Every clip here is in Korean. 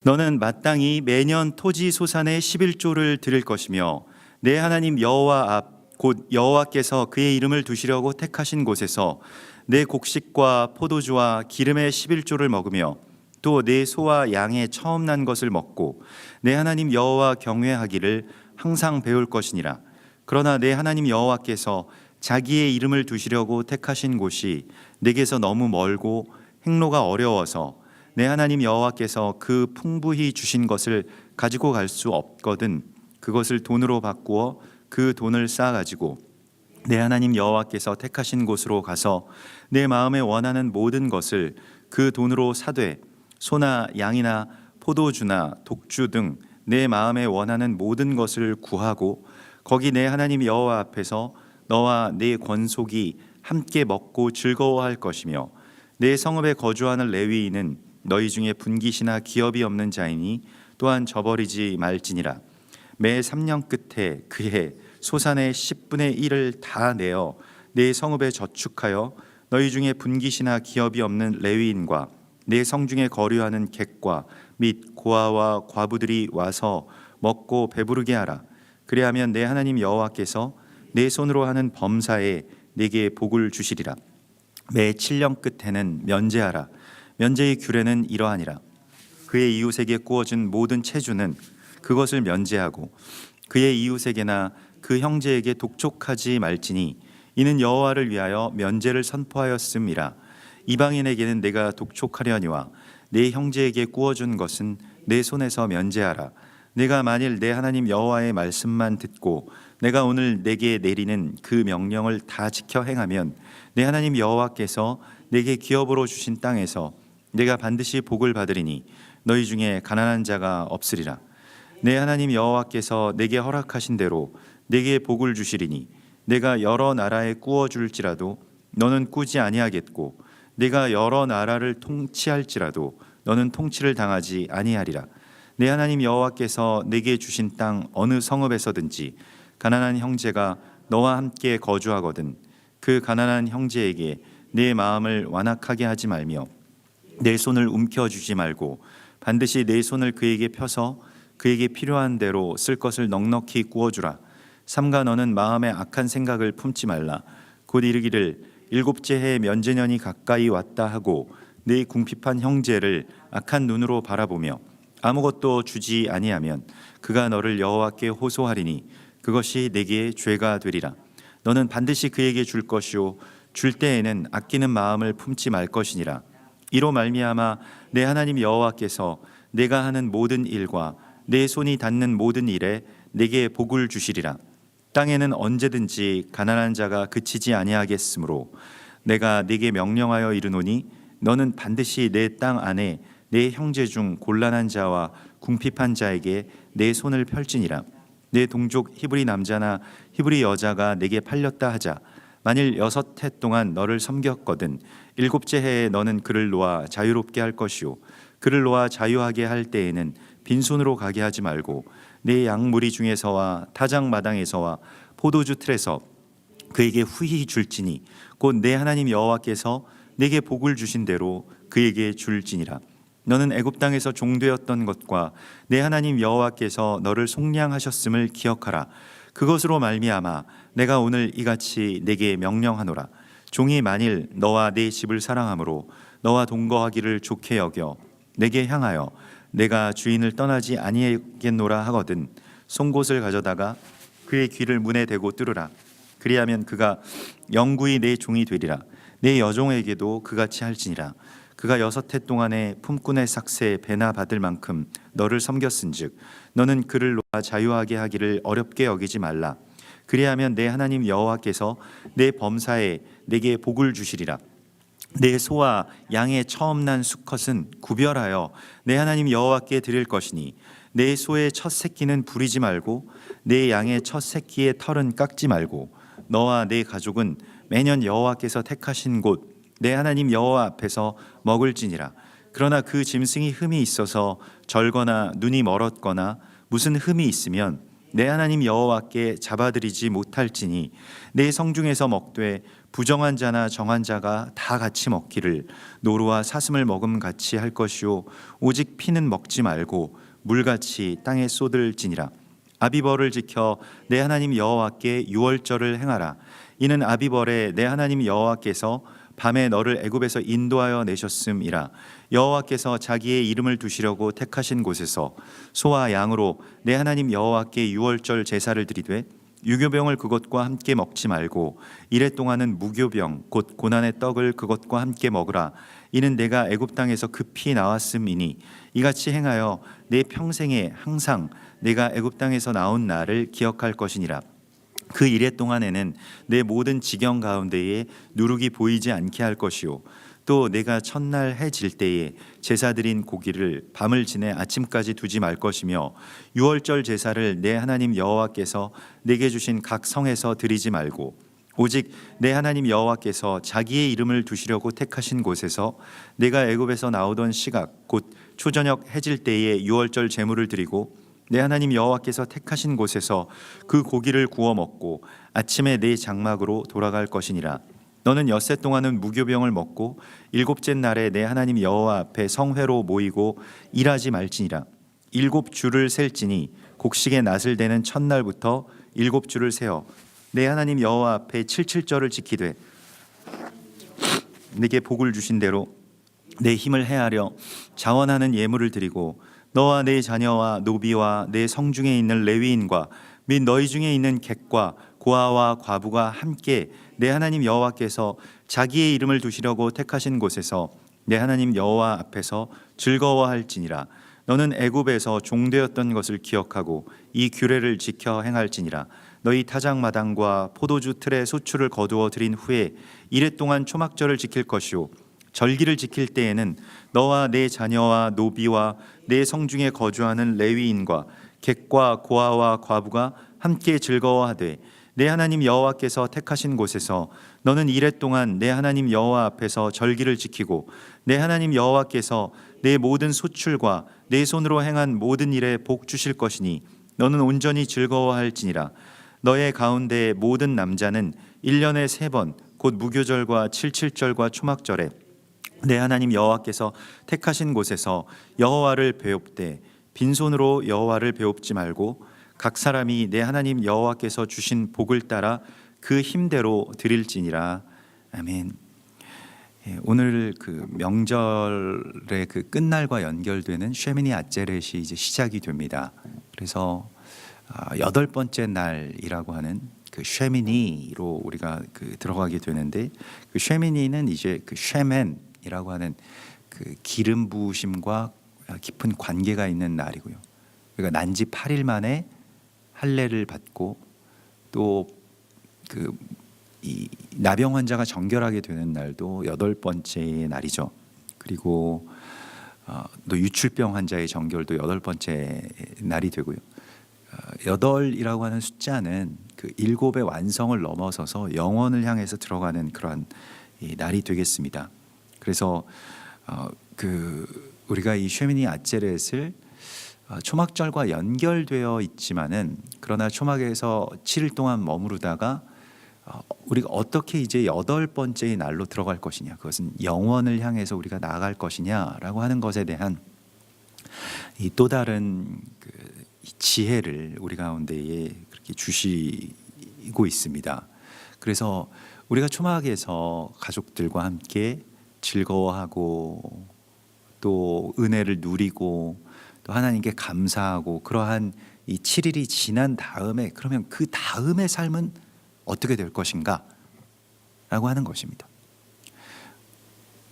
너는 마땅히 매년 토지 소산의 11조를 드릴 것이며 내 하나님 여호와 앞 곧 여호와께서 그의 이름을 두시려고 택하신 곳에서 내 곡식과 포도주와 기름의 11조를 먹으며 또 내 소와 양의 처음 난 것을 먹고 내 하나님 여호와 경외하기를 항상 배울 것이니라. 그러나 내 하나님 여호와께서 자기의 이름을 두시려고 택하신 곳이 내게서 너무 멀고 행로가 어려워서 내 하나님 여호와께서 그 풍부히 주신 것을 가지고 갈 수 없거든 그것을 돈으로 바꾸어 그 돈을 쌓아가지고 내 하나님 여호와께서 택하신 곳으로 가서 내 마음에 원하는 모든 것을 그 돈으로 사되 소나 양이나 포도주나 독주 등 내 마음에 원하는 모든 것을 구하고 거기 내 하나님 여호와 앞에서 너와 네 권속이 함께 먹고 즐거워할 것이며 내 성읍에 거주하는 레위인은 너희 중에 분깃이나 기업이 없는 자이니 또한 저버리지 말지니라. 매 3년 끝에 그해 소산의 10분의 1을 다 내어 내 성읍에 저축하여 너희 중에 분깃이나 기업이 없는 레위인과 내 성중에 거류하는 객과 및 고아와 과부들이 와서 먹고 배부르게 하라. 그리하면 내 하나님 여호와께서 내 손으로 하는 범사에 내게 복을 주시리라. 매 7년 끝에는 면제하라. 면제의 규례는 이러하니라. 그의 이웃에게 구워준 모든 체주는 그것을 면제하고 그의 이웃에게나 그 형제에게 독촉하지 말지니 이는 여호와를 위하여 면제를 선포하였음이라. 이방인에게는 내가 독촉하려니와 내 형제에게 구워준 것은 내 손에서 면제하라. 내가 만일 내 하나님 여호와의 말씀만 듣고 내가 오늘 내게 내리는 그 명령을 다 지켜 행하면 내 하나님 여호와께서 내게 기업으로 주신 땅에서 내가 반드시 복을 받으리니 너희 중에 가난한 자가 없으리라. 내 하나님 여호와께서 내게 허락하신 대로 내게 복을 주시리니 내가 여러 나라에 꾸어 줄지라도 너는 꾸지 아니하겠고 내가 여러 나라를 통치할지라도 너는 통치를 당하지 아니하리라. 내 하나님 여호와께서 내게 주신 땅 어느 성읍에서든지 가난한 형제가 너와 함께 거주하거든 그 가난한 형제에게 내 마음을 완악하게 하지 말며 내 손을 움켜쥐지 말고 반드시 내 손을 그에게 펴서 그에게 필요한 대로 쓸 것을 넉넉히 구워주라. 삼가 너는 마음에 악한 생각을 품지 말라. 곧 이르기를 일곱째 해 면제년이 가까이 왔다 하고 네 궁핍한 형제를 악한 눈으로 바라보며 아무것도 주지 아니하면 그가 너를 여호와께 호소하리니 그것이 내게 죄가 되리라. 너는 반드시 그에게 줄 것이요 줄 때에는 아끼는 마음을 품지 말 것이니라. 이로 말미암아 내 하나님 여호와께서 내가 하는 모든 일과 내 손이 닿는 모든 일에 내게 복을 주시리라. 땅에는 언제든지 가난한 자가 그치지 아니하겠으므로 내가 네게 명령하여 이르노니 너는 반드시 내 땅 안에 내 형제 중 곤란한 자와 궁핍한 자에게 내 손을 펼지니라. 내 동족 히브리 남자나 히브리 여자가 내게 팔렸다 하자. 만일 6해 동안 너를 섬겼거든 7째 해에 너는 그를 놓아 자유롭게 할 것이요 그를 놓아 자유하게 할 때에는 빈손으로 가게 하지 말고 내 양무리 중에서와 타작 마당에서와 포도주 틀에서 그에게 후히 줄지니 곧 내 하나님 여호와께서 내게 복을 주신 대로 그에게 줄지니라. 너는 애굽 땅에서 종되었던 것과 내 하나님 여호와께서 너를 속량하셨음을 기억하라. 그것으로 말미암아 내가 오늘 이같이 내게 명령하노라. 종이 만일 너와 내 집을 사랑함으로 너와 동거하기를 좋게 여겨 내게 향하여 내가 주인을 떠나지 아니하겠노라 하거든 송곳을 가져다가 그의 귀를 문에 대고 뚫으라. 그리하면 그가 영구히 내 종이 되리라. 내 여종에게도 그같이 할지니라. 그가 6해 동안에 품꾼의 삭새 배나 받을 만큼 너를 섬겼은즉 너는 그를 놓아 자유하게 하기를 어렵게 여기지 말라. 그리하면 내 하나님 여호와께서 내 범사에 내게 복을 주시리라. 내 소와 양의 처음 난 수컷은 구별하여 내 하나님 여호와께 드릴 것이니 내 소의 첫 새끼는 부리지 말고 내 양의 첫 새끼의 털은 깎지 말고 너와 내 가족은 매년 여호와께서 택하신 곳 내 하나님 여호와 앞에서 먹을지니라. 그러나 그 짐승이 흠이 있어서 절거나 눈이 멀었거나 무슨 흠이 있으면 내 하나님 여호와께 잡아들이지 못할지니 내 성중에서 먹되 부정한 자나 정한 자가 다 같이 먹기를 노루와 사슴을 먹음 같이 할 것이요 오직 피는 먹지 말고 물같이 땅에 쏟을지니라. 아비벌을 지켜 내 하나님 여호와께 유월절을 행하라. 이는 아비벌에 내 하나님 여호와께서 밤에 너를 애굽에서 인도하여 내셨음이라. 여호와께서 자기의 이름을 두시려고 택하신 곳에서 소와 양으로 내 하나님 여호와께 유월절 제사를 드리되 유교병을 그것과 함께 먹지 말고 이레 동안은 무교병 곧 고난의 떡을 그것과 함께 먹으라. 이는 내가 애굽 땅에서 급히 나왔음이니 이같이 행하여 내 평생에 항상 내가 애굽 땅에서 나온 날을 기억할 것이니라. 그 이레 동안에는 내 모든 지경 가운데에 누룩이 보이지 않게 할 것이요 또 내가 첫날 해 질 때에 제사 드린 고기를 밤을 지내 아침까지 두지 말 것이며 유월절 제사를 내 하나님 여호와께서 내게 주신 각 성에서 드리지 말고 오직 내 하나님 여호와께서 자기의 이름을 두시려고 택하신 곳에서 내가 애굽에서 나오던 시각 곧 초저녁 해질 때에 유월절 제물을 드리고 내 하나님 여호와께서 택하신 곳에서 그 고기를 구워 먹고 아침에 내 장막으로 돌아갈 것이니라. 너는 엿새 동안은 무교병을 먹고 일곱째 날에 내 하나님 여호와 앞에 성회로 모이고 일하지 말지니라. 7주를 셀지니 곡식의 낫을 대는 첫날부터 7주를 세어 내 하나님 여호와 앞에 77절을 지키되 내게 복을 주신 대로 내 힘을 헤아려 자원하는 예물을 드리고 너와 내 자녀와 노비와 내 성중에 있는 레위인과 및 너희 중에 있는 객과 고아와 과부가 함께 내 하나님 여호와께서 자기의 이름을 두시려고 택하신 곳에서 내 하나님 여호와 앞에서 즐거워할지니라. 너는 애굽에서 종되었던 것을 기억하고 이 규례를 지켜 행할지니라. 너희 타작마당과 포도주 틀에 소출을 거두어 들인 후에 이레 동안 초막절을 지킬 것이요 절기를 지킬 때에는 너와 내 자녀와 노비와 내 성중에 거주하는 레위인과 객과 고아와 과부가 함께 즐거워하되 내 하나님 여호와께서 택하신 곳에서 너는 이레 동안 내 하나님 여호와 앞에서 절기를 지키고 내 하나님 여호와께서 내 모든 소출과 내 손으로 행한 모든 일에 복 주실 것이니 너는 온전히 즐거워할지니라. 너의 가운데 모든 남자는 1년에 3번 곧 무교절과 칠칠절과 초막절에 내 하나님 여호와께서 택하신 곳에서 여호와를 배웁되 빈손으로 여호와를 배웁지 말고 각 사람이 내 하나님 여호와께서 주신 복을 따라 그 힘대로 드릴지니라. 아멘. 오늘 그 명절의 그 끝날과 연결되는 쉐미니 아ጼ렛이 이제 시작이 됩니다. 그래서 8번째 날이라고 하는 그 쉐미니로 우리가 그 들어가게 되는데 그 쉐미니는 이제 그 쉐멘이라고 하는 그 기름 부으심과 깊은 관계가 있는 날이고요. 그러니까 난지 8일 만에 할례를 받고 또 그 이 나병 환자가 정결하게 되는 날도 8번째 날이죠. 그리고 또 유출병 환자의 정결도 8번째 날이 되고요. 8이라고 하는 숫자는 그 7의 완성을 넘어서서 영원을 향해서 들어가는 그러한 날이 되겠습니다. 그래서 그 우리가 이 쉐미니 아ጼ렛을 초막절과 연결되어 있지만은 그러나 초막에서 7일 동안 머무르다가 우리가 어떻게 이제 8번째의 날로 들어갈 것이냐, 그것은 영원을 향해서 우리가 나아갈 것이냐라고 하는 것에 대한 이 또 다른 그 지혜를 우리 가운데에 그렇게 주시고 있습니다. 그래서 우리가 초막에서 가족들과 함께 즐거워하고 또 은혜를 누리고 또 하나님께 감사하고 그러한 이 7일이 지난 다음에 그러면 그 다음의 삶은 어떻게 될 것인가 라고 하는 것입니다.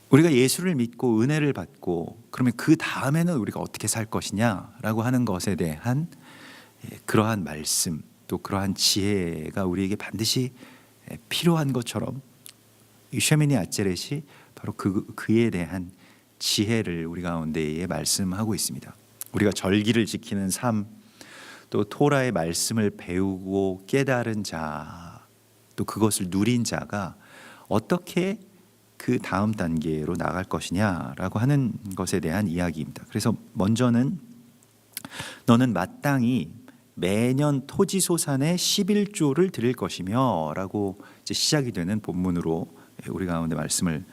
우리가 예수를 믿고 은혜를 받고 그러면 그 다음에는 우리가 어떻게 살 것이냐 라고 하는 것에 대한 그러한 말씀 또 그러한 지혜가 우리에게 반드시 필요한 것처럼 이 쉐미니 아ጼ렛이 바로 그에 대한 지혜를 우리 가운데에 말씀하고 있습니다. 우리가 절기를 지키는 삶, 또 토라의 말씀을 배우고 깨달은 자, 또 그것을 누린 자가 어떻게 그 다음 단계로 나갈 것이냐라고 하는 것에 대한 이야기입니다. 그래서 먼저는 너는 마땅히 매년 토지소산의 11조를 드릴 것이며 라고 이제 시작이 되는 본문으로 우리 가운데 말씀을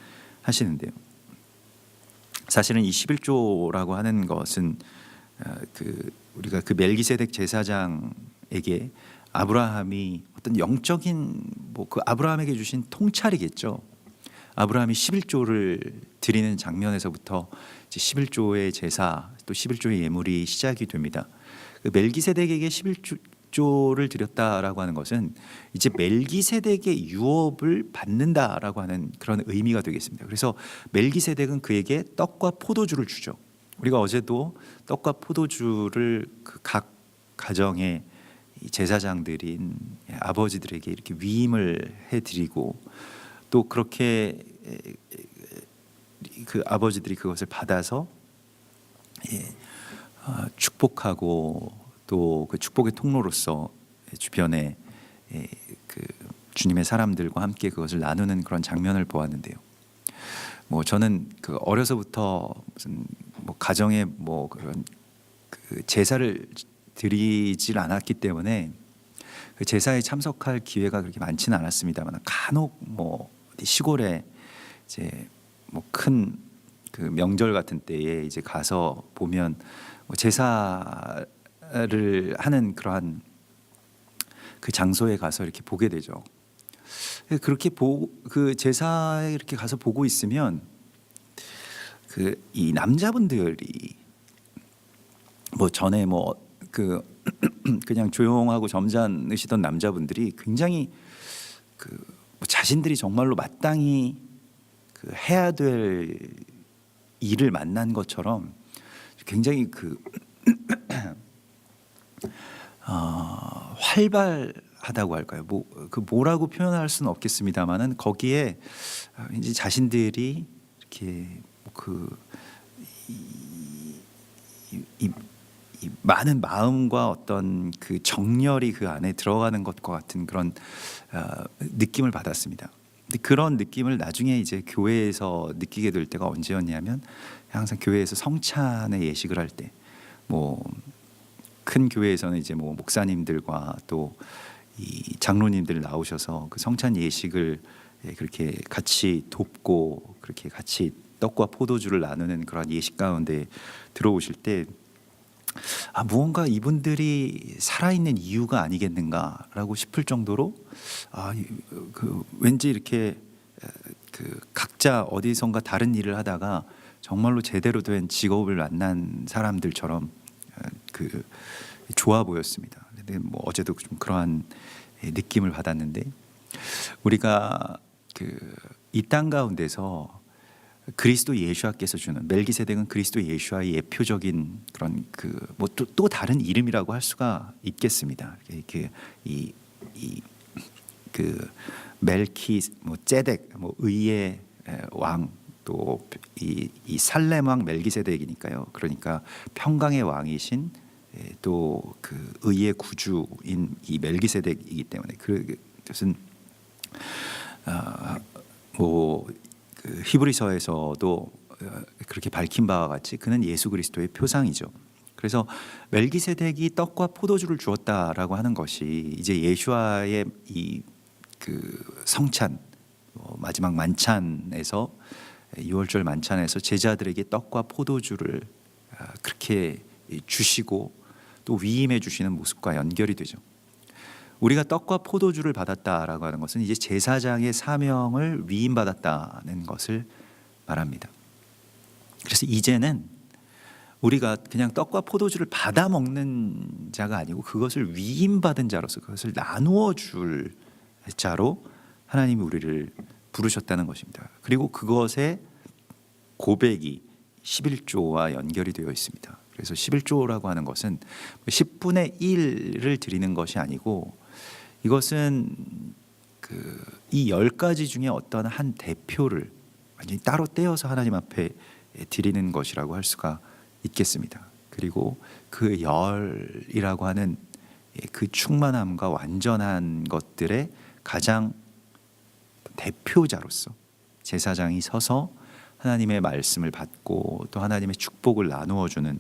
하시는데요. 사실은 이 11조라고 하는 것은 우리가 그 멜기세덱 제사장에게 아브라함이 어떤 영적인 그 아브라함에게 주신 통찰이겠죠. 아브라함이 11조를 드리는 장면에서부터 이제 11조의 제사 또 11조의 예물이 시작이 됩니다. 그 멜기세덱에게 11조를 드렸다라고 하는 것은 이제 멜기세덱의 유업을 받는다라고 하는 그런 의미가 되겠습니다. 그래서 멜기세덱은 그에게 떡과 포도주를 주죠. 우리가 어제도 떡과 포도주를 그 각 가정의 제사장들인 아버지들에게 이렇게 위임을 해드리고 또 그렇게 그 아버지들이 그것을 받아서 축복하고 또 그 축복의 통로로서 주변에 그 주님의 사람들과 함께 그것을 나누는 그런 장면을 보았는데요. 뭐 저는 그 어려서부터 무슨 뭐 가정에 뭐 그런 그 제사를 드리질 않았기 때문에 그 제사에 참석할 기회가 그렇게 많지는 않았습니다만 간혹 뭐 시골에 이제 뭐 큰 그 명절 같은 때에 이제 가서 보면 뭐 제사를 하는 그러한 그 장소에 가서 이렇게 보게 되죠. 그렇게 그 제사에 이렇게 가서 보고 있으면 그 이 남자분들이 뭐 전에 뭐 그 그냥 조용하고 점잖으시던 남자분들이 굉장히 그 뭐 자신들이 정말로 마땅히 그 해야 될 일을 만난 것처럼 굉장히 그 활발하다고 할까요? 뭐 그 뭐라고 표현할 수는 없겠습니다만은 거기에 이제 자신들이 이렇게 이 많은 마음과 어떤 그 정열이 그 안에 들어가는 것과 같은 그런 느낌을 받았습니다. 근데 그런 느낌을 나중에 이제 교회에서 느끼게 될 때가 언제였냐면 항상 교회에서 성찬의 예식을 할 때 뭐 큰 교회에서는 이제 뭐 목사님들과 또 이 장로님들 나오셔서 그 성찬 예식을 그렇게 같이 돕고 그렇게 같이 떡과 포도주를 나누는 그런 예식 가운데 들어오실 때 무언가 이분들이 살아있는 이유가 아니겠는가라고 싶을 정도로 그 왠지 이렇게 그 각자 어디선가 다른 일을 하다가 정말로 제대로 된 직업을 만난 사람들처럼 그 좋아 보였습니다. 근데 뭐 어제도 좀 그러한 느낌을 받았는데 우리가 그 이 땅 가운데서 그리스도 예수와께서 주는 멜기세덱은 그리스도 예수와의 예표적인 그런 그 뭐 또 다른 이름이라고 할 수가 있겠습니다. 이렇게 그 멜키 뭐 제덱 뭐 의의 왕 또 이 살렘 왕 멜기세덱이니까요. 그러니까 평강의 왕이신 또 그 의의 구주인 이 멜기세덱이기 때문에 그것은 뭐 그 히브리서에서도 그렇게 밝힌 바와 같이 그는 예수 그리스도의 표상이죠. 그래서 멜기세덱이 떡과 포도주를 주었다라고 하는 것이 이제 예수와의 이 그 성찬 마지막 만찬에서 유월절 만찬에서 제자들에게 떡과 포도주를 그렇게 주시고 또 위임해 주시는 모습과 연결이 되죠. 우리가 떡과 포도주를 받았다라고 하는 것은 이제 제사장의 사명을 위임받았다는 것을 말합니다. 그래서 이제는 우리가 그냥 떡과 포도주를 받아 먹는 자가 아니고 그것을 위임받은 자로서 그것을 나누어 줄 자로 하나님이 우리를 부르셨다는 것입니다. 그리고 그것의 고백이 11조와 연결이 되어 있습니다. 그래서 11조라고 하는 것은 10분의 1을 드리는 것이 아니고 이것은 이 10가지 중에 어떤 한 대표를 완전히 따로 떼어서 하나님 앞에 드리는 것이라고 할 수가 있겠습니다. 그리고 그 열이라고 하는 그 충만함과 완전한 것들의 가장 대표자로서 제사장이 서서 하나님의 말씀을 받고 또 하나님의 축복을 나누어 주는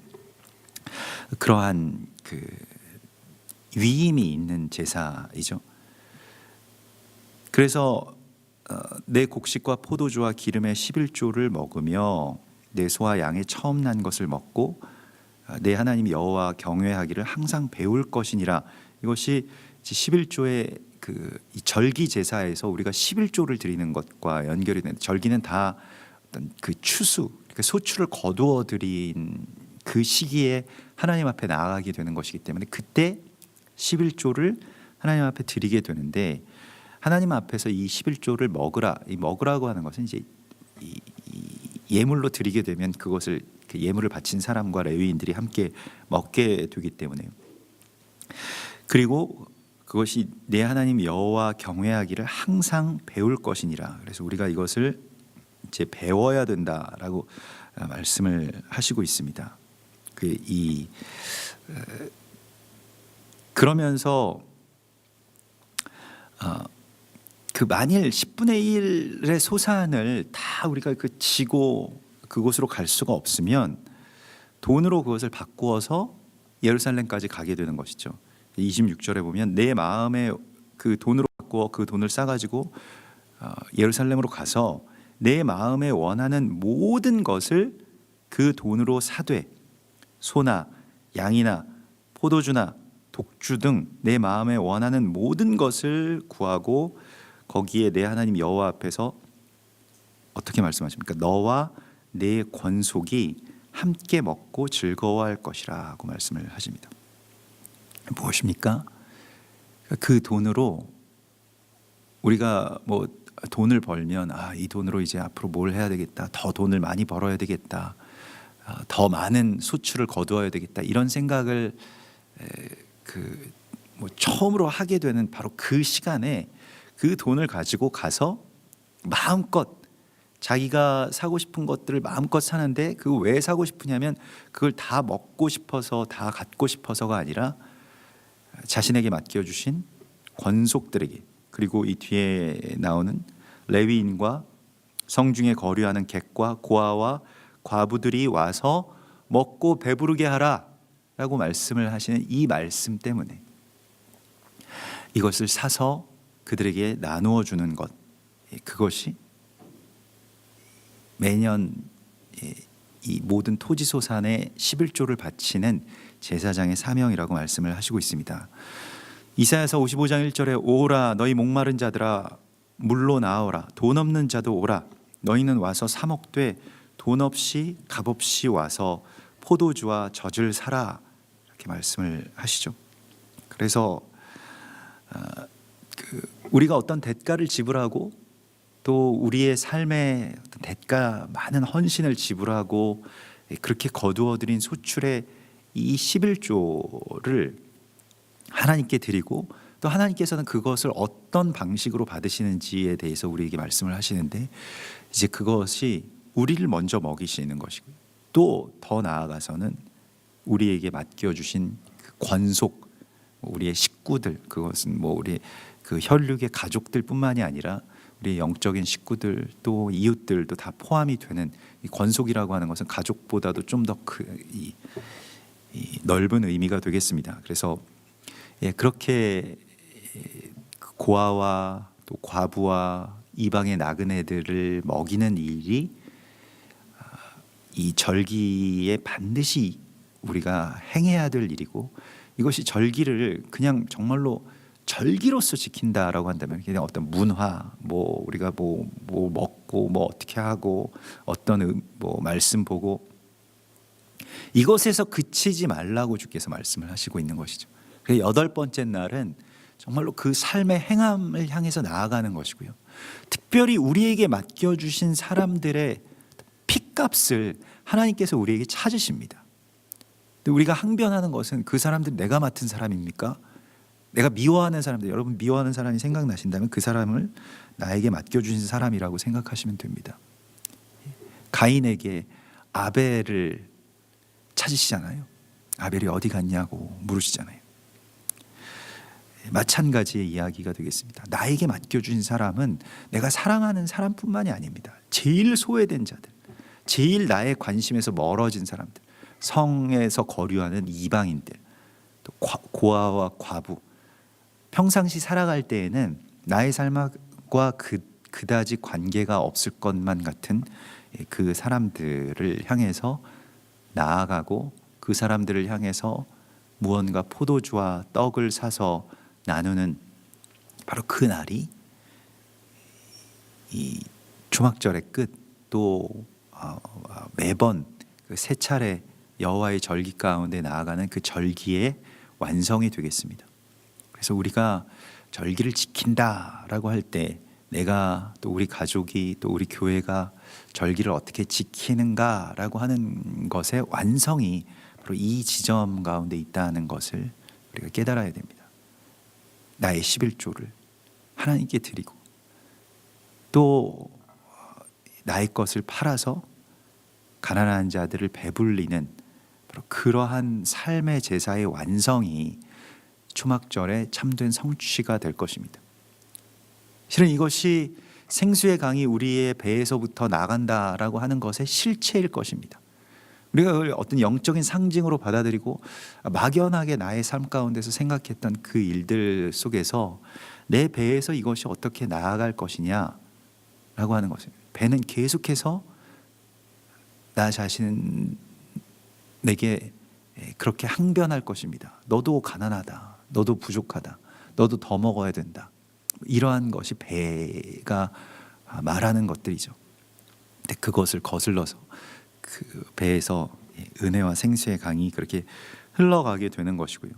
그러한 위임이 있는 제사이죠. 그래서 내 곡식과 포도주와 기름의 11조를 먹으며 내 소와 양의 처음 난 것을 먹고 내 하나님 여호와 경외하기를 항상 배울 것이니라. 이것이 11조의 이 절기 제사에서 우리가 11조를 드리는 것과 연결이 되는, 절기는 다 어떤 그 추수, 그러니까 소출을 거두어 드린 그 시기에 하나님 앞에 나아가게 되는 것이기 때문에 그때 11조를 하나님 앞에 드리게 되는데, 하나님 앞에서 이 11조를 먹으라, 이 먹으라고 하는 것은 이제 이 예물로 드리게 되면 그것을, 그 예물을 바친 사람과 레위인들이 함께 먹게 되기 때문에요. 그리고 그것이 내 하나님 여호와 경외하기를 항상 배울 것이니라. 그래서 우리가 이것을 이제 배워야 된다라고 말씀을 하시고 있습니다. 그러면서 그 만일 10분의 1의 소산을 다 우리가 지고 그곳으로 갈 수가 없으면 돈으로 그것을 바꾸어서 예루살렘까지 가게 되는 것이죠. 26절에 보면 내 마음에 그 돈으로 바꾸어 그 돈을 싸가지고 예루살렘으로 가서 내 마음에 원하는 모든 것을 그 돈으로 사되 소나 양이나 포도주나 독주 등 내 마음에 원하는 모든 것을 구하고 거기에 내 하나님 여호와 앞에서 어떻게 말씀하십니까? 너와 내 권속이 함께 먹고 즐거워할 것이라고 말씀을 하십니다. 무엇입니까? 그 돈으로 우리가 뭐 돈을 벌면 이 돈으로 이제 앞으로 뭘 해야 되겠다, 더 돈을 많이 벌어야 되겠다, 더 많은 수출을 거두어야 되겠다, 이런 생각을 처음으로 하게 되는 바로 그 시간에 그 돈을 가지고 가서 마음껏 자기가 사고 싶은 것들을 마음껏 사는데, 그 왜 사고 싶으냐면 그걸 다 먹고 싶어서, 다 갖고 싶어서가 아니라 자신에게 맡겨주신 권속들에게, 그리고 이 뒤에 나오는 레위인과 성중에 거류하는 객과 고아와 과부들이 와서 먹고 배부르게 하라 라고 말씀을 하시는 이 말씀 때문에 이것을 사서 그들에게 나누어 주는 것, 그것이 매년 이 모든 토지소산의 11조를 바치는 제사장의 사명이라고 말씀을 하시고 있습니다. 이사야서 55장 1절에 오라 너희 목마른 자들아 물로 나오라, 돈 없는 자도 오라, 너희는 와서 사 먹되 돈 없이 값 없이 와서 포도주와 젖을 사라, 이렇게 말씀을 하시죠. 그래서 우리가 어떤 대가를 지불하고 또 우리의 삶의 어떤 대가, 많은 헌신을 지불하고 그렇게 거두어들인 소출의 이 11조를 하나님께 드리고, 또 하나님께서는 그것을 어떤 방식으로 받으시는지에 대해서 우리에게 말씀을 하시는데, 이제 그것이 우리를 먼저 먹이시는 것이고, 또 더 나아가서는 우리에게 맡겨주신 그 권속, 우리의 식구들, 그것은 뭐 우리 그 혈육의 가족들뿐만이 아니라 우리 영적인 식구들, 또 이웃들도 다 포함이 되는 이 권속이라고 하는 것은 가족보다도 좀 더 이 넓은 의미가 되겠습니다. 그래서 그렇게 고아와 또 과부와 이방의 나그네들을 먹이는 일이 이 절기에 반드시 우리가 행해야 될 일이고, 이것이 절기를 그냥 정말로 절기로서 지킨다라고 한다면 그냥 어떤 문화, 뭐 우리가 뭐 먹고 뭐 어떻게 하고 어떤 뭐 말씀 보고 이것에서 그치지 말라고 주께서 말씀을 하시고 있는 것이죠. 그래서 8번째 날은 정말로 그 삶의 행함을 향해서 나아가는 것이고요. 특별히 우리에게 맡겨주신 사람들의 핏값을 하나님께서 우리에게 찾으십니다. 근데 우리가 항변하는 것은 그 사람들 내가 맡은 사람입니까? 내가 미워하는 사람들, 여러분 미워하는 사람이 생각나신다면 그 사람을 나에게 맡겨주신 사람이라고 생각하시면 됩니다. 가인에게 아벨을 찾으시잖아요. 아벨이 어디 갔냐고 물으시잖아요. 마찬가지의 이야기가 되겠습니다. 나에게 맡겨주신 사람은 내가 사랑하는 사람뿐만이 아닙니다. 제일 소외된 자들, 제일 나의 관심에서 멀어진 사람들, 성에서 거류하는 이방인들, 또 고아와 과부, 평상시 살아갈 때에는 나의 삶과 그다지 관계가 없을 것만 같은 그 사람들을 향해서 나아가고 그 사람들을 향해서 무언가 포도주와 떡을 사서 나누는 바로 그 날이 이 초막절의 끝, 또 매번 그 세 차례 여호와의 절기 가운데 나아가는 그 절기의 완성이 되겠습니다. 그래서 우리가 절기를 지킨다라고 할 때 내가 또 우리 가족이 또 우리 교회가 절기를 어떻게 지키는가라고 하는 것의 완성이 바로 이 지점 가운데 있다는 것을 우리가 깨달아야 됩니다. 나의 11조를 하나님께 드리고 또 나의 것을 팔아서 가난한 자들을 배불리는 바로 그러한 삶의 제사의 완성이 초막절의 참된 성취가 될 것입니다. 실은 이것이 생수의 강이 우리의 배에서부터 나간다라고 하는 것의 실체일 것입니다. 우리가 그걸 어떤 영적인 상징으로 받아들이고 막연하게 나의 삶 가운데서 생각했던 그 일들 속에서 내 배에서 이것이 어떻게 나아갈 것이냐라고 하는 것입니다. 배는 계속해서 나 자신에게 그렇게 항변할 것입니다. 너도 가난하다. 너도 부족하다. 너도 더 먹어야 된다. 이러한 것이 배가 말하는 것들이죠. 근데 그것을 거슬러서 그 배에서 은혜와 생수의 강이 그렇게 흘러가게 되는 것이고요.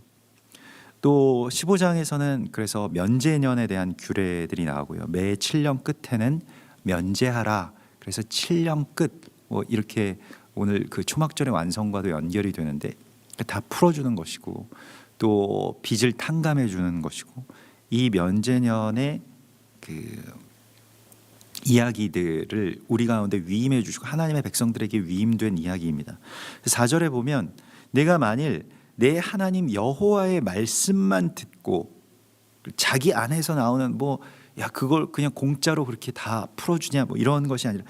또 15장에서는 그래서 면제년에 대한 규례들이 나오고요. 매 7년 끝에는 면제하라. 그래서 7년 끝 이렇게 오늘 그 초막절의 완성과도 연결이 되는데 다 풀어주는 것이고 또 빚을 탕감해 주는 것이고 이 면제년의 그 이야기들을 우리 가운데 위임해 주시고 하나님의 백성들에게 위임된 이야기입니다. 4절에 보면 내가 만일 내 하나님 여호와의 말씀만 듣고 자기 안에서 나오는 그걸 그냥 공짜로 그렇게 다 풀어주냐 이런 것이 아니라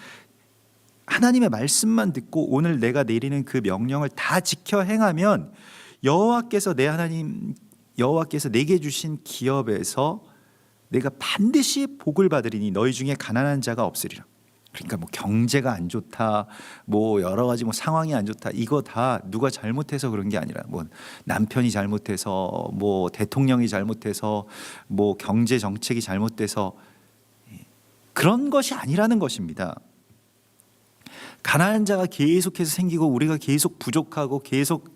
하나님의 말씀만 듣고 오늘 내가 내리는 그 명령을 다 지켜 행하면 여호와께서 내게 주신 기업에서 내가 반드시 복을 받으리니 너희 중에 가난한 자가 없으리라. 그러니까 경제가 안 좋다, 여러 가지 상황이 안 좋다, 이거 다 누가 잘못해서 그런 게 아니라 남편이 잘못해서, 대통령이 잘못해서, 경제 정책이 잘못돼서 그런 것이 아니라는 것입니다. 가난한 자가 계속해서 생기고 우리가 계속 부족하고 계속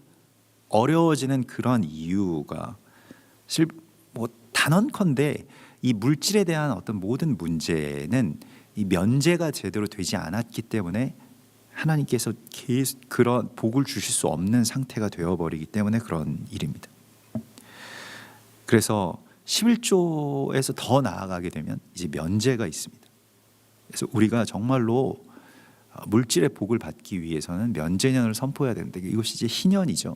어려워지는 그런 이유가 단언컨대 이 물질에 대한 어떤 모든 문제는 이 면제가 제대로 되지 않았기 때문에 하나님께서 계속 그런 복을 주실 수 없는 상태가 되어버리기 때문에 그런 일입니다. 그래서 11조에서 더 나아가게 되면 이제 면제가 있습니다. 그래서 우리가 정말로 물질의 복을 받기 위해서는 면제년을 선포해야 되는데 이것이 이제 희년이죠.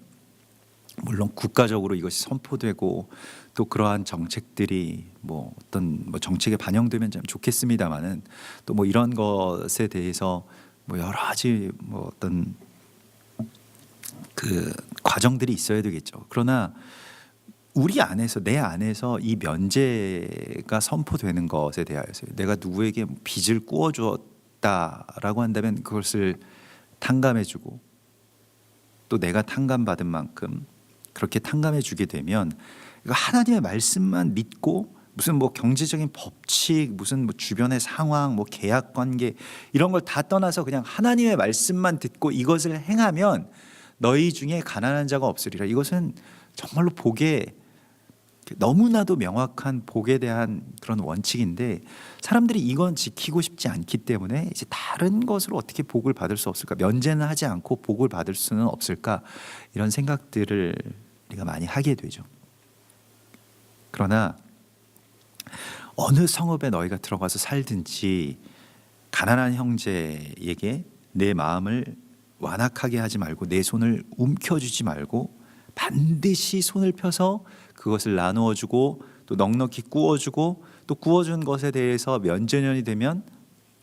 물론 국가적으로 이것이 선포되고 또 그러한 정책들이 어떤 정책에 반영되면 참 좋겠습니다만은 또 이런 것에 대해서 여러 가지 어떤 그 과정들이 있어야 되겠죠. 그러나 우리 안에서 내 안에서 이 면제가 선포되는 것에 대하여서 내가 누구에게 빚을 꾸어 주었다라고 한다면 그것을 탕감해주고 또 내가 탕감받은 만큼 그렇게 탕감해 주게 되면 하나님의 말씀만 믿고 무슨 경제적인 법칙, 무슨 주변의 상황, 계약 관계 이런 걸 다 떠나서 그냥 하나님의 말씀만 듣고 이것을 행하면 너희 중에 가난한 자가 없으리라. 이것은 정말로 복에 너무나도 명확한 복에 대한 그런 원칙인데 사람들이 이건 지키고 싶지 않기 때문에 이제 다른 것으로 어떻게 복을 받을 수 없을까? 면제는 하지 않고 복을 받을 수는 없을까? 이런 생각들을 우리가 많이 하게 되죠. 그러나 어느 성읍에 너희가 들어가서 살든지 가난한 형제에게 내 마음을 완악하게 하지 말고 내 손을 움켜쥐지 말고 반드시 손을 펴서 그것을 나누어 주고 또 넉넉히 구워 주고 또 구워준 것에 대해서 면제년이 되면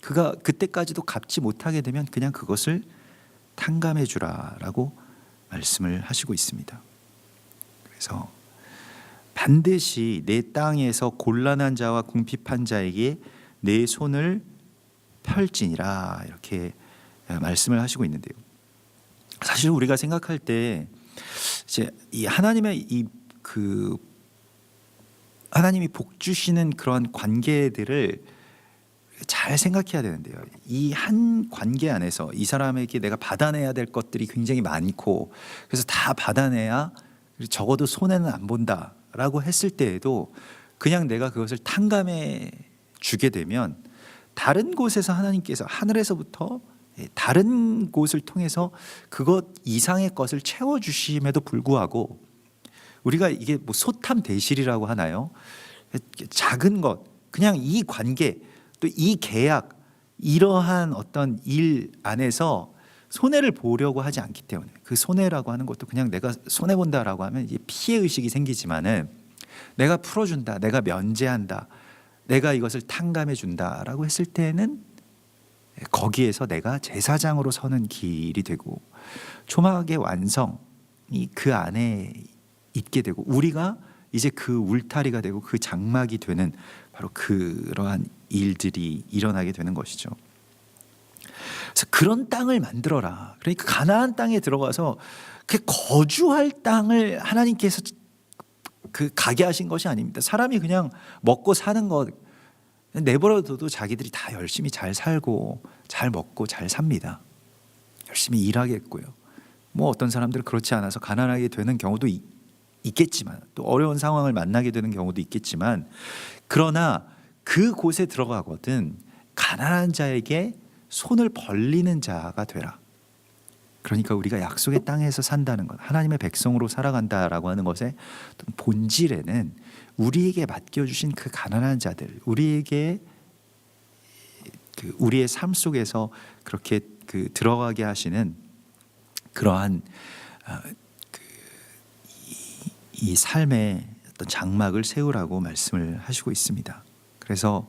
그가 그때까지도 갚지 못하게 되면 그냥 그것을 탕감해 주라라고 말씀을 하시고 있습니다. 그래서 반드시 내 땅에서 곤란한 자와 궁핍한 자에게 내 손을 펼지니라, 이렇게 말씀을 하시고 있는데요. 사실 우리가 생각할 때 이제 이 하나님의 하나님이 복 주시는 그런 관계들을 잘 생각해야 되는데요. 이 한 관계 안에서 이 사람에게 내가 받아내야 될 것들이 굉장히 많고, 그래서 다 받아내야 적어도 손해는 안 본다라고 했을 때에도 그냥 내가 그것을 탕감해 주게 되면 다른 곳에서 하나님께서 하늘에서부터 다른 곳을 통해서 그것 이상의 것을 채워주심에도 불구하고, 우리가 이게 뭐 소탐대실이라고 하나요? 작은 것, 그냥 이 관계, 또 이 계약, 이러한 어떤 일 안에서 손해를 보려고 하지 않기 때문에, 그 손해라고 하는 것도 그냥 내가 손해 본다라고 하면 이제 피해 의식이 생기지만은, 내가 풀어준다, 내가 면제한다, 내가 이것을 탕감해 준다라고 했을 때는 거기에서 내가 제사장으로 서는 길이 되고, 초막의 완성이 그 안에 있게 되고, 우리가 이제 그 울타리가 되고 그 장막이 되는 바로 그러한 일들이 일어나게 되는 것이죠. 그래서 그런 땅을 만들어라. 그러니까 가나안 땅에 들어가서 그 거주할 땅을 하나님께서 가게 하신 것이 아닙니다. 사람이 그냥 먹고 사는 것 내버려둬도 자기들이 다 열심히 잘 살고 잘 먹고 잘 삽니다. 열심히 일하겠고요. 뭐 어떤 사람들은 그렇지 않아서 가난하게 되는 경우도 있겠지만, 또 어려운 상황을 만나게 되는 경우도 있겠지만, 그러나 그곳에 들어가거든 가난한 자에게 손을 벌리는 자가 되라. 그러니까 우리가 약속의 땅에서 산다는 것, 하나님의 백성으로 살아간다라고 하는 것의 본질에는 우리에게 맡겨주신 그 가난한 자들, 우리에게 우리의 삶 속에서 그렇게 들어가게 하시는 그러한 이 삶의 어떤 장막을 세우라고 말씀을 하시고 있습니다. 그래서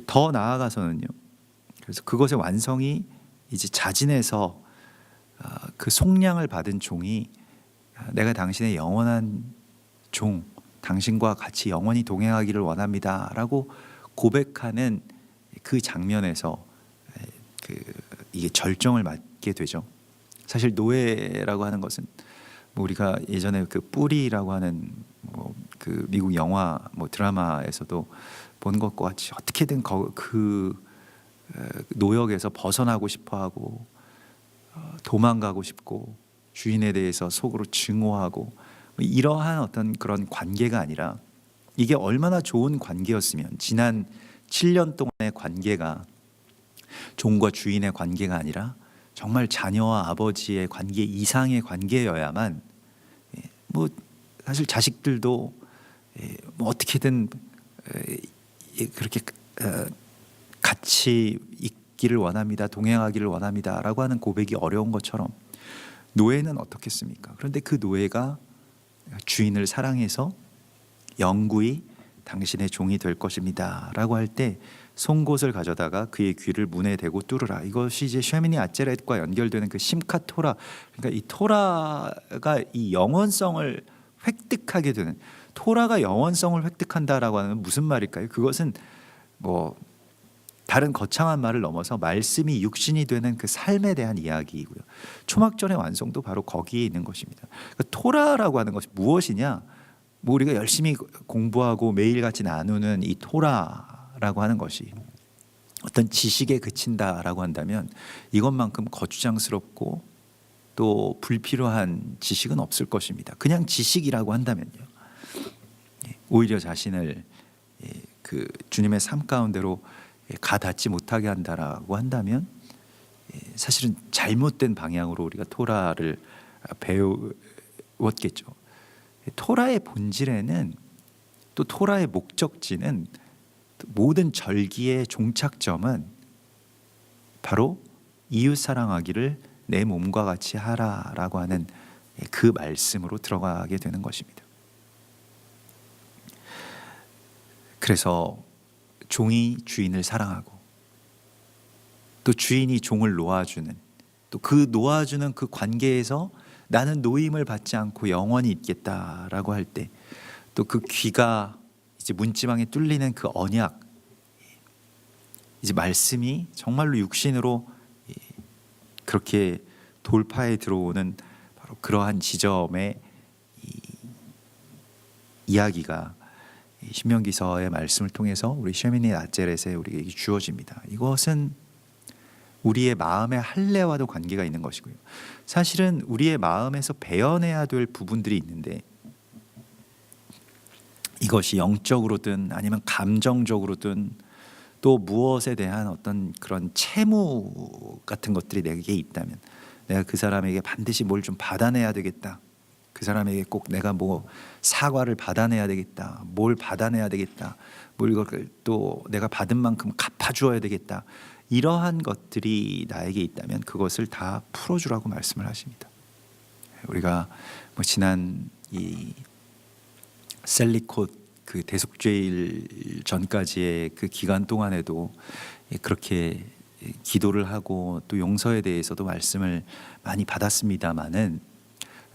더 나아가서는요, 그래서 그것의 완성이 이제 자진해서 그 속량을 받은 종이 내가 당신의 영원한 종, 당신과 같이 영원히 동행하기를 원합니다라고 고백하는 그 장면에서 이게 절정을 맞게 되죠. 사실 노예라고 하는 것은 뭐 우리가 예전에 그 뿌리라고 하는 그 미국 영화 드라마에서도 본 것과 같이 어떻게든 그 노역에서 벗어나고 싶어하고 도망가고 싶고 주인에 대해서 속으로 증오하고 이러한 어떤 그런 관계가 아니라, 이게 얼마나 좋은 관계였으면, 지난 7년 동안의 관계가 종과 주인의 관계가 아니라 정말 자녀와 아버지의 관계 이상의 관계여야만, 사실 자식들도 어떻게든 그렇게 같이 있기를 원합니다, 동행하기를 원합니다라고 하는 고백이 어려운 것처럼, 노예는 어떻겠습니까? 그런데 그 노예가 주인을 사랑해서 영구히 당신의 종이 될 것입니다라고 할 때 송곳을 가져다가 그의 귀를 문에 대고 뚫으라. 이것이 이제 쉐미니 아체렛과 연결되는 그 심카 토라. 그러니까 이 토라가 이 영원성을 획득하게 되는, 토라가 영원성을 획득한다라고 하는 무슨 말일까요? 그것은 뭐 다른 거창한 말을 넘어서 말씀이 육신이 되는 그 삶에 대한 이야기이고요. 초막절의 완성도 바로 거기에 있는 것입니다. 그러니까 토라라고 하는 것이 무엇이냐? 뭐 우리가 열심히 공부하고 매일같이 나누는 이 토라라고 하는 것이 어떤 지식에 그친다라고 한다면, 이것만큼 거추장스럽고 또 불필요한 지식은 없을 것입니다. 그냥 지식이라고 한다면요, 오히려 자신을 그 주님의 삶 가운데로 가닿지 못하게 한다라고 한다면, 사실은 잘못된 방향으로 우리가 토라를 배웠겠죠. 토라의 본질에는, 또 토라의 목적지는, 모든 절기의 종착점은 바로 이웃 사랑하기를 내 몸과 같이 하라라고 하는 그 말씀으로 들어가게 되는 것입니다. 그래서 종이 주인을 사랑하고, 또 주인이 종을 놓아주는, 또 그 놓아주는 그 관계에서 나는 노임을 받지 않고 영원히 있겠다라고 할 때 또 그 귀가 이제 문지방에 뚫리는 그 언약, 이제 말씀이 정말로 육신으로 그렇게 돌파에 들어오는 바로 그러한 지점의 이야기가 신명기서의 말씀을 통해서 우리 쉐미니 아제렛에 우리에게 주어집니다. 이것은 우리의 마음의 할례와도 관계가 있는 것이고요. 사실은 우리의 마음에서 베어내야 될 부분들이 있는데 이것이 영적으로든 아니면 감정적으로든 또 무엇에 대한 어떤 그런 채무 같은 것들이 내게 있다면 내가 그 사람에게 반드시 뭘 좀 받아내야 되겠다. 그 사람에게 꼭 내가 뭐 사과를 받아내야 되겠다. 뭘 받아내야 되겠다. 뭘 이걸 또 내가 받은 만큼 갚아주어야 되겠다. 이러한 것들이 나에게 있다면 그것을 다 풀어주라고 말씀을 하십니다. 우리가 뭐 지난 이 셀리콧 그 대속죄일 전까지의 그 기간 동안에도 그렇게 기도를 하고 또 용서에 대해서도 말씀을 많이 받았습니다마는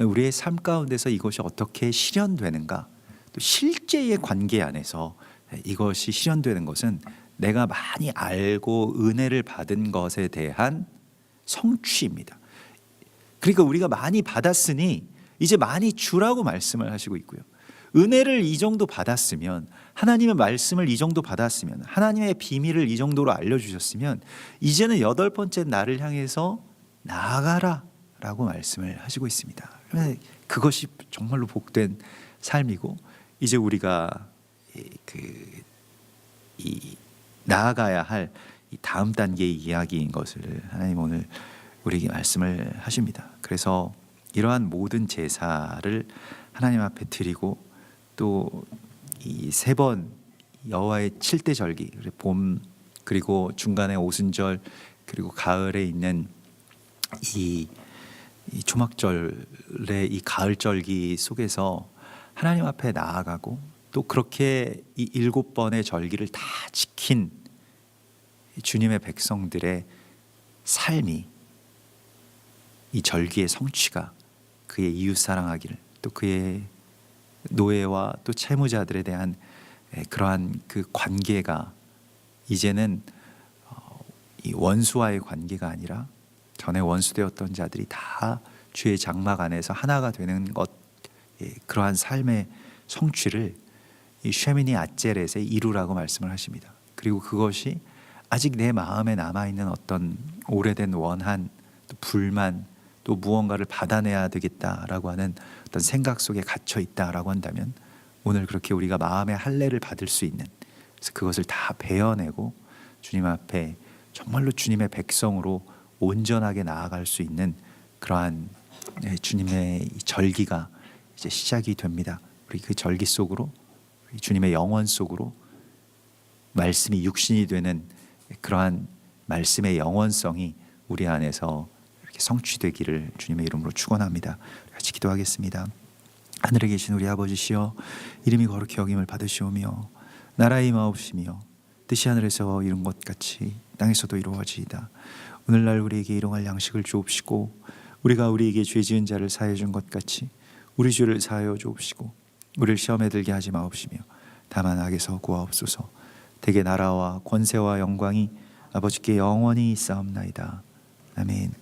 우리의 삶 가운데서 이것이 어떻게 실현되는가, 또 실제의 관계 안에서 이것이 실현되는 것은 내가 많이 알고 은혜를 받은 것에 대한 성취입니다. 그러니까 우리가 많이 받았으니 이제 많이 주라고 말씀을 하시고 있고요. 은혜를 이 정도 받았으면, 하나님의 말씀을 이 정도 받았으면, 하나님의 비밀을 이 정도로 알려주셨으면 이제는 8번째 날을 향해서 나아가라 라고 말씀을 하시고 있습니다. 그것이 정말로 복된 삶이고, 이제 우리가 나아가야 할 이 다음 단계의 이야기인 것을 하나님 오늘 우리에게 말씀을 하십니다. 그래서 이러한 모든 제사를 하나님 앞에 드리고 또 이 3번 여호와의 7대 절기, 봄 그리고 중간에 오순절 그리고 가을에 있는 이 초막절의 이 가을절기 속에서 하나님 앞에 나아가고 또 그렇게 이 7번의 절기를 다 지킨 주님의 백성들의 삶이, 이 절기의 성취가 그의 이웃 사랑하기를, 또 그의 노예와 또 채무자들에 대한 그러한 그 관계가 이제는 이 원수와의 관계가 아니라 전에 원수되었던 자들이 다 주의 장막 안에서 하나가 되는 것, 그러한 삶의 성취를 이 쉐미니 아제렛에 이루라고 말씀을 하십니다. 그리고 그것이 아직 내 마음에 남아있는 어떤 오래된 원한, 또 불만, 또 무언가를 받아내야 되겠다라고 하는 어떤 생각 속에 갇혀 있다라고 한다면 오늘 그렇게 우리가 마음의 할례를 받을 수 있는, 그래서 그것을 다 베어내고 주님 앞에 정말로 주님의 백성으로 온전하게 나아갈 수 있는 그러한 주님의 절기가 이제 시작이 됩니다. 우리 그 절기 속으로, 주님의 영원 속으로 말씀이 육신이 되는 그러한 말씀의 영원성이 우리 안에서 이렇게 성취되기를 주님의 이름으로 축원합니다. 같이 기도하겠습니다. 하늘에 계신 우리 아버지시여, 이름이 거룩히 여김을 받으시오며 나라의 임하옵시며 뜻이 하늘에서 이룬 것 같이 땅에서도 이루어지이다. 오늘날 우리에게 일용할 양식을 주옵시고 우리가 우리에게 죄 지은 자를 사하여 준 것 같이 우리 죄를 사하여 주옵시고 우리를 시험에 들게 하지 마옵시며 다만 악에서 구하옵소서. 대개 나라와 권세와 영광이 아버지께 영원히 있사옵나이다. 아멘.